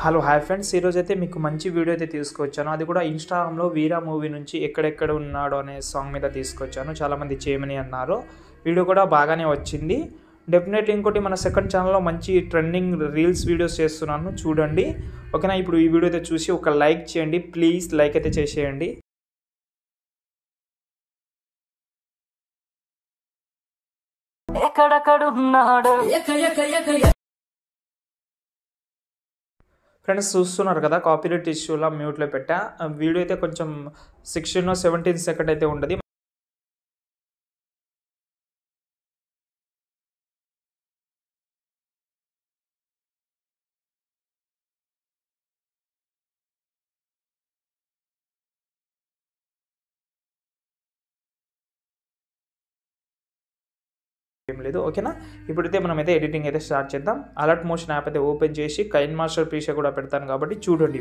Hello hi friends, ఈరోజు అయితే మీకు మంచి వీడియో అయితే తీసుకొచ్చాను. అది కూడా ఇన్స్టాగ్రామ్లో వీరా మూవీ నుంచి ఎక్కడెక్కడ ఉన్నాడో అనే సాంగ్ మీద తీసుకొచ్చాను. చాలామంది చేయమని అన్నారు. వీడియో కూడా బాగానే వచ్చింది. డెఫినెట్లీ ఇంకోటి మన సెకండ్ ఛానల్లో మంచి ట్రెండింగ్ రీల్స్ వీడియోస్ చేస్తున్నాను, చూడండి. ఓకేనా? ఇప్పుడు ఈ వీడియో అయితే చూసి ఒక లైక్ చేయండి ప్లీజ్. లైక్ అయితే చేసేయండి. ఫ్రెండ్స్ చూస్తున్నారు కదా, కాపీరైట్ ఇష్యూలా మ్యూట్లో పెట్టా. వీడియో అయితే కొంచెం 16-17 సెకండ్ అయితే ఉంటుంది. ఏం లేదు, ఓకేనా? ఇప్పుడైతే మనమైతే ఎడిటింగ్ అయితే స్టార్ట్ చేద్దాం. అలర్ట్ మోషన్ యాప్ అయితే ఓపెన్ చేసి కైన్ మాస్టర్ ప్రీషా కూడా పెడతాను కాబట్టి చూడండి.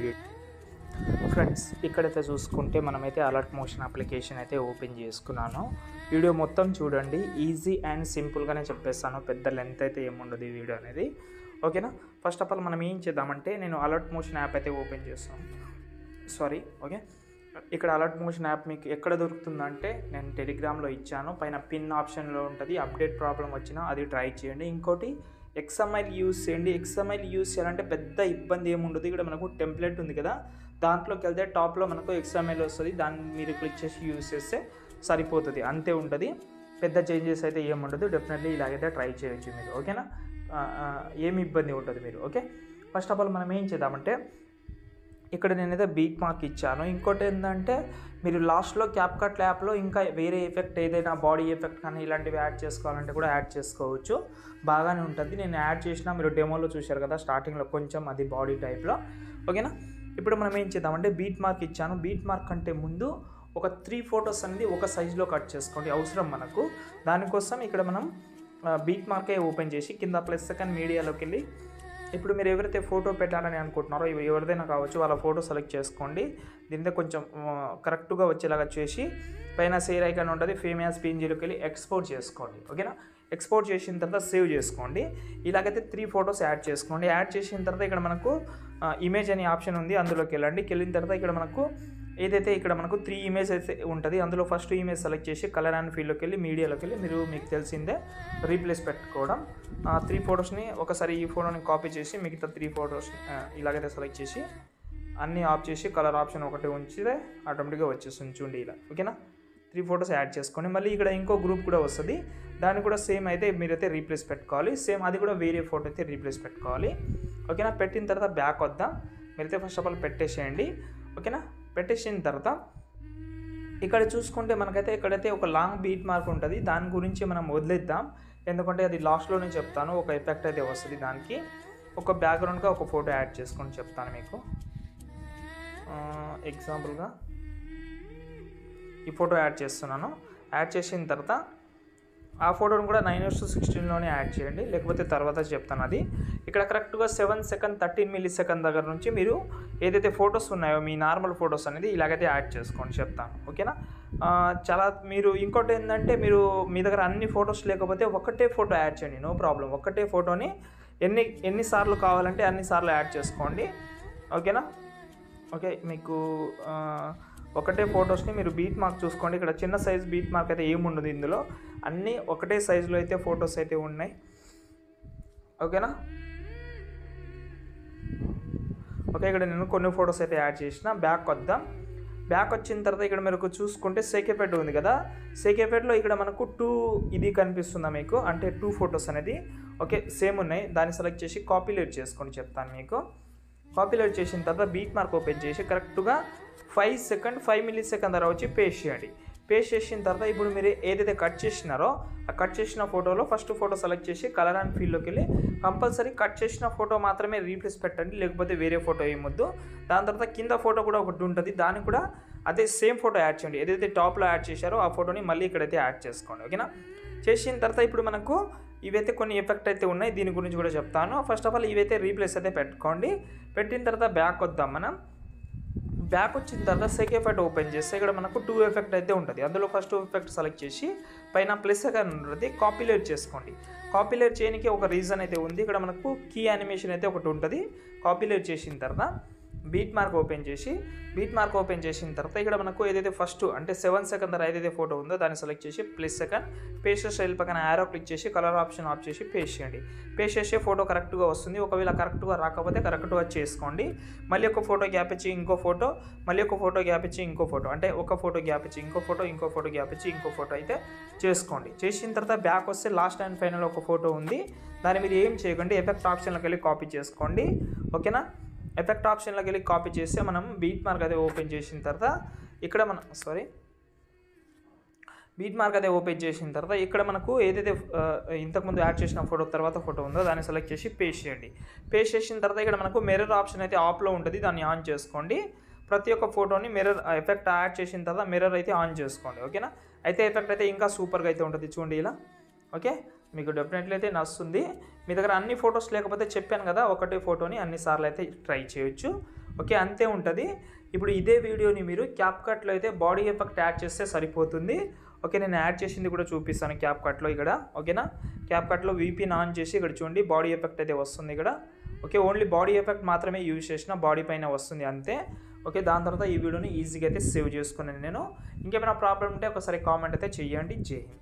ఫ్రెండ్స్ ఇక్కడైతే చూసుకుంటే మనమైతే అలర్ట్ మోషన్ అప్లికేషన్ అయితే ఓపెన్ చేసుకున్నాను. వీడియో మొత్తం చూడండి, ఈజీ అండ్ సింపుల్గానే చెప్పేస్తాను. పెద్ద లెంత్ అయితే ఏముండదు ఈ వీడియో అనేది, ఓకేనా? ఫస్ట్ ఆఫ్ ఆల్ మనం ఏం చేద్దామంటే, నేను అలర్ట్ మోషన్ యాప్ అయితే ఓపెన్ చేస్తాను. ఓకే, ఇక్కడ అలర్ట్ మోషన్ యాప్ మీకు ఎక్కడ దొరుకుతుందంటే, నేను టెలిగ్రామ్లో ఇచ్చాను, పైన పిన్ ఆప్షన్లో ఉంటుంది. అప్డేట్ ప్రాబ్లం వచ్చినా అది ట్రై చేయండి. ఇంకోటి XML యూస్ చేయండి. XML యూస్ చేయాలంటే పెద్ద ఇబ్బంది ఏముండదు. ఇక్కడ మనకు టెంప్లెట్ ఉంది కదా, దాంట్లోకి వెళ్తే టాప్లో మనకు XML వస్తుంది. దాన్ని మీరు క్లిక్ చేసి యూస్ చేస్తే సరిపోతుంది, అంతే ఉంటుంది. పెద్ద చేంజెస్ అయితే ఏముండదు. డెఫినెట్లీ ఇలాగైతే ట్రై చేయొచ్చు మీరు, ఓకేనా? ఏమి ఇబ్బంది ఉంటుంది మీరు, ఓకే? ఫస్ట్ ఆఫ్ ఆల్ మనం ఏం చేద్దామంటే, ఇక్కడ నేనైతే బీట్ మార్క్ ఇచ్చాను. ఇంకోటి ఏంటంటే, మీరు లాస్ట్లో క్యాప్కట్ యాప్లో ఇంకా వేరే ఎఫెక్ట్ ఏదైనా బాడీ ఎఫెక్ట్ కానీ ఇలాంటివి యాడ్ చేసుకోవాలంటే కూడా యాడ్ చేసుకోవచ్చు, బాగానే ఉంటుంది. నేను యాడ్ చేసిన, మీరు డెమోలో చూశారు కదా స్టార్టింగ్లో కొంచెం, అది బాడీ టైప్లో, ఓకేనా? ఇప్పుడు మనం ఏం చేద్దామంటే, బీట్ మార్క్ ఇచ్చాను. బీట్ మార్క్ కంటే ముందు ఒక 3 ఫొటోస్ అనేది ఒక సైజులో కట్ చేసుకోండి, అవసరం మనకు. దానికోసం ఇక్కడ మనం బీట్ మార్కే ఓపెన్ చేసి కింద +2 మీడియాలోకి వెళ్ళి, ఇప్పుడు మీరు ఎవరైతే ఫోటో పెట్టాలని అనుకుంటున్నారో ఎవరిదైనా కావచ్చు, వాళ్ళ ఫోటో సెలెక్ట్ చేసుకోండి. దీంతో కొంచెం కరెక్ట్గా వచ్చేలాగా చేసి పైన షేర్ ఐకాన్ ఉంటుంది, ఫేమస్ PNGలోకి వెళ్ళి ఎక్స్పోర్ట్ చేసుకోండి, ఓకేనా? ఎక్స్పోర్ట్ చేసిన తర్వాత సేవ్ చేసుకోండి. ఇలాగైతే 3 ఫొటోస్ యాడ్ చేసుకోండి. యాడ్ చేసిన తర్వాత ఇక్కడ మనకు ఇమేజ్ అనే ఆప్షన్ ఉంది, అందులోకి వెళ్ళిన తర్వాత ఇక్కడ మనకు ఏదైతే ఇక్కడ మనకు 3 ఇమేజ్ అయితే ఉంటుంది. అందులో ఫస్ట్ ఇమేజ్ సెలెక్ట్ చేసి కలర్ అండ్ ఫీల్డ్లోకి వెళ్ళి మీడియాలోకి వెళ్ళి మీకు తెలిసిందే రీప్లేస్ పెట్టుకోవడం. 3 ఫొటోస్ని ఒకసారి ఈ ఫోటోని కాపీ చేసి మిగతా 3 ఫొటోస్ని ఇలాగైతే సెలెక్ట్ చేసి అన్నీ ఆఫ్ చేసి కలర్ ఆప్షన్ ఒకటి ఉంచితే ఆటోమేటిక్గా వచ్చేస్తుంది, చూడండి ఇలా, ఓకేనా? 3 ఫొటోస్ యాడ్ చేసుకోండి. మళ్ళీ ఇక్కడ ఇంకో గ్రూప్ కూడా వస్తుంది, దాన్ని కూడా సేమ్ అయితే మీరైతే రీప్లేస్ పెట్టుకోవాలి. సేమ్ అది కూడా వేరే ఫోటో అయితే రీప్లేస్ పెట్టుకోవాలి, ఓకేనా? పెట్టిన తర్వాత బ్యాక్ వద్దాం. మీరైతే ఫస్ట్ ఆఫ్ ఆల్ పెట్టేసేయండి, ఓకేనా? పెట్టేసిన తర్వాత ఇక్కడ చూసుకుంటే మనకైతే ఇక్కడైతే ఒక లాంగ్ బీట్ మార్క్ ఉంటుంది, దాని గురించి మనం వదిలేద్దాం. ఎందుకంటే అది లాస్ట్లోనే చెప్తాను. ఒక ఎఫెక్ట్ అయితే వస్తుంది, దానికి ఒక బ్యాక్గ్రౌండ్గా ఒక ఫోటో యాడ్ చేసుకొని చెప్తాను మీకు. ఎగ్జాంపుల్గా ఈ ఫోటో యాడ్ చేస్తున్నాను. యాడ్ చేసిన తర్వాత ఆ ఫోటోని కూడా 9:16లోనే యాడ్ చేయండి, లేకపోతే తర్వాత చెప్తాను అది. ఇక్కడ కరెక్ట్గా 7 సెకండ్ 13 మిల్లీ సెకండ్ దగ్గర నుంచి మీరు ఏదైతే ఫొటోస్ ఉన్నాయో మీ నార్మల్ ఫొటోస్ అనేది ఇలాగైతే యాడ్ చేసుకోండి, చెప్తాను, ఓకేనా? చాలా మీరు ఇంకోటి ఏంటంటే, మీరు మీ దగ్గర అన్ని ఫొటోస్ లేకపోతే ఒకటే ఫోటో యాడ్ చేయండి, నో ప్రాబ్లం. ఒకటే ఫోటోని ఎన్నిసార్లు కావాలంటే అన్నిసార్లు యాడ్ చేసుకోండి, ఓకేనా? ఓకే, మీకు ఒకటే ఫొటోస్ని మీరు బీట్ మార్క్ చూసుకోండి. ఇక్కడ చిన్న సైజ్ బీట్ మార్క్ అయితే ఏముండదు, ఇందులో అన్నీ ఒకటే సైజులో అయితే ఫొటోస్ అయితే ఉన్నాయి, ఓకేనా? ఓకే, ఇక్కడ నేను కొన్ని ఫొటోస్ అయితే యాడ్ చేసిన. బ్యాక్ వద్దాం. బ్యాక్ వచ్చిన తర్వాత ఇక్కడ మీరు చూసుకుంటే సేక్ ఎఫెక్ట్ ఉంది కదా, సేక్ ఎఫెక్ట్లో ఇక్కడ మనకు 2 ఇది కనిపిస్తుందా మీకు, అంటే 2 ఫొటోస్ అనేది ఓకే సేమ్ ఉన్నాయి. దాన్ని సెలెక్ట్ చేసి కాపీలేట్ చేసుకోండి, చెప్తాను మీకు. కాపీలేట్ చేసిన తర్వాత బీట్ మార్క్ ఓపెన్ చేసి కరెక్ట్గా 5 సెకండ్ 5 మిల్లీ సెకండ్ దగ్గర వచ్చి పేస్ట్ చేయండి. పేస్ట్ చేసిన తర్వాత ఇప్పుడు మీరు ఏదైతే కట్ చేసినారో ఆ కట్ చేసిన ఫోటోలో ఫస్ట్ ఫోటో సెలెక్ట్ చేసి కలర్ అండ్ ఫీల్డ్లోకి వెళ్ళి కంపల్సరీ కట్ చేసిన ఫోటో మాత్రమే రీప్లేస్ పెట్టండి, లేకపోతే వేరే ఫోటో ఏమొద్దు. దాని తర్వాత కింద ఫోటో కూడా ఒకటి ఉంటుంది, దాన్ని కూడా అదే సేమ్ ఫోటో యాడ్ చేయండి. ఏదైతే టాప్లో యాడ్ చేశారో ఆ ఫోటోని మళ్ళీ ఇక్కడైతే యాడ్ చేసుకోండి, ఓకేనా? చేసిన తర్వాత ఇప్పుడు మనకు ఇవైతే కొన్ని ఎఫెక్ట్ అయితే ఉన్నాయి, దీని గురించి కూడా చెప్తాను. ఫస్ట్ ఆఫ్ ఆల్ ఇవైతే రీప్లేస్ అయితే పెట్టుకోండి. పెట్టిన తర్వాత బ్యాక్ వద్దాం. మనం బ్యాక్ వచ్చిన తర్వాత సెకండ్ ఎఫెక్ట్ ఓపెన్ చేస్తే ఇక్కడ మనకు 2 ఎఫెక్ట్ అయితే ఉంటుంది. అందులో ఫస్ట్ ఎఫెక్ట్ సెలెక్ట్ చేసి పైన ప్లస్ సెకండ్ ఉంటుంది, కాపీలేట్ చేసుకోండి. కాపీలేట్ చేయడానికి ఒక రీజన్ అయితే ఉంది. ఇక్కడ మనకు కీ యానిమేషన్ అయితే ఒకటి ఉంటుంది. కాపీలేట్ చేసిన తర్వాత బీట్ మార్క్ ఓపెన్ చేసిన తర్వాత ఇక్కడ మనకు ఏదైతే ఫస్ట్ అంటే 7 సెకండ్ దగ్గర ఏదైతే ఫోటో ఉందో దాన్ని సెలెక్ట్ చేసి ప్లస్ సెకండ్ పేస్ట్ స్టైల్ పక్కన యారో క్లిక్ చేసి కలర్ ఆప్షన్ ఆఫ్ చేసి పేస్ట్ చేయండి. పేస్ట్ చేసే ఫోటో కరెక్ట్గా వస్తుంది. ఒకవేళ కరెక్ట్గా రాకపోతే కరెక్ట్గా చేసుకోండి. మళ్ళీ ఒక ఫోటో గ్యాప్ ఇచ్చి ఇంకో ఫోటో, మళ్ళీ ఒక ఫోటో గ్యాప్ ఇచ్చి ఇంకో ఫోటో, అంటే ఒక ఫోటో గ్యాప్ ఇచ్చి ఇంకో ఫోటో గ్యాప్ ఇచ్చి ఇంకో ఫోటో అయితే చేసుకోండి. చేసిన తర్వాత బ్యాక్ వస్తే లాస్ట్ అండ్ ఫైనల్ ఒక ఫోటో ఉంది. దాన్ని మీరు ఏం చేయకండి, ఎఫెక్ట్ ఆప్షన్లోకి వెళ్ళి కాపీ చేసుకోండి. ఓకేనా? ఎఫెక్ట్ ఆప్షన్లోకి వెళ్ళి కాపీ చేస్తే మనం బీట్ మార్క్ అయితే ఓపెన్ చేసిన తర్వాత ఇక్కడ ఇక్కడ మనకు ఏదైతే ఇంతకుముందు యాడ్ చేసిన ఫోటో తర్వాత ఫోటో ఉందో దాన్ని సెలెక్ట్ చేసి పేస్ట్ చేయండి. పేస్ట్ చేసిన తర్వాత ఇక్కడ మనకు మిర్రర్ ఆప్షన్ అయితే ఆఫ్లో ఉంటుంది, దాన్ని ఆన్ చేసుకోండి. ప్రతి ఒక్క ఫోటోని మిర్రర్ ఎఫెక్ట్ యాడ్ చేసిన తర్వాత మిర్రర్ అయితే ఆన్ చేసుకోండి. ఓకేనా? అయితే ఎఫెక్ట్ అయితే ఇంకా సూపర్గా అయితే ఉంటుంది చూడండి ఇలా. ఓకే, మీకు డెఫినెట్లీ అయితే నచ్చుతుంది. మీ దగ్గర అన్ని ఫొటోస్ లేకపోతే చెప్పాను కదా, ఒకటే ఫోటోని అన్నిసార్లు అయితే ట్రై చేయొచ్చు. ఓకే, అంతే ఉంటుంది. ఇప్పుడు ఇదే వీడియోని మీరు క్యాప్కట్లో అయితే బాడీ ఎఫెక్ట్ యాడ్ చేస్తే సరిపోతుంది. ఓకే, నేను యాడ్ చేసింది కూడా చూపిస్తాను క్యాప్కట్లో ఇక్కడ. ఓకేనా? క్యాప్కట్లో వీపీని ఆన్ చేసి ఇక్కడ చూడండి బాడీ ఎఫెక్ట్ అయితే వస్తుంది ఇక్కడ. ఓకే, ఓన్లీ బాడీ ఎఫెక్ట్ మాత్రమే యూజ్ చేసిన, బాడీ పైన వస్తుంది అంతే. ఓకే, దాని తర్వాత ఈ వీడియోని ఈజీగా అయితే సేవ్ చేసుకున్నాను నేను. ఇంకేమైనా ప్రాబ్లం ఉంటే ఒకసారి కామెంట్ అయితే చెయ్యండి. జై హింద్.